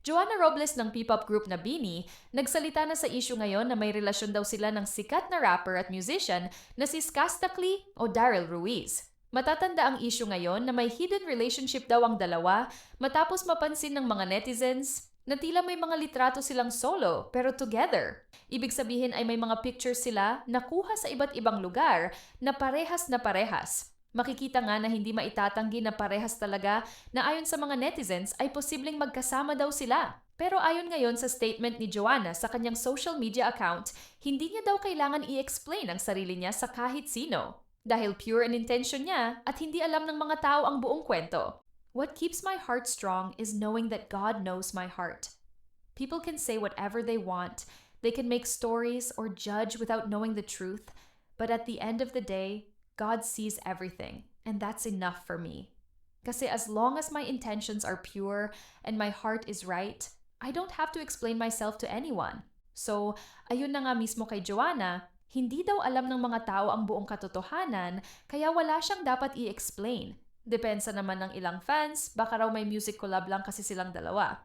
Joanna Robles ng P-pop group na BINI, nagsalita na sa issue ngayon na may relasyon daw sila ng sikat na rapper at musician na si Skastakli o Daryl Ruiz. Matatanda ang issue ngayon na may hidden relationship daw ang dalawa matapos mapansin ng mga netizens na tila may mga litrato silang solo pero together. Ibig sabihin ay may mga pictures sila na kuha sa iba't ibang lugar na parehas na parehas. Makikita nga na hindi maitatanggi na parehas talaga na ayon sa mga netizens ay posibleng magkasama daw sila. Pero ayon ngayon sa statement ni Joanna sa kanyang social media account, hindi niya daw kailangan i-explain ang sarili niya sa kahit sino. Dahil pure in intention niya at hindi alam ng mga tao ang buong kwento. What keeps my heart strong is knowing that God knows my heart. People can say whatever they want. They can make stories or judge without knowing the truth. But at the end of the day, God sees everything, and that's enough for me. Kasi as long as my intentions are pure and my heart is right, I don't have to explain myself to anyone. So, ayun na nga mismo kay Joanna, hindi daw alam ng mga tao ang buong katotohanan, kaya wala siyang dapat i-explain. Depensa naman ng ilang fans, baka raw may music collab lang kasi silang dalawa.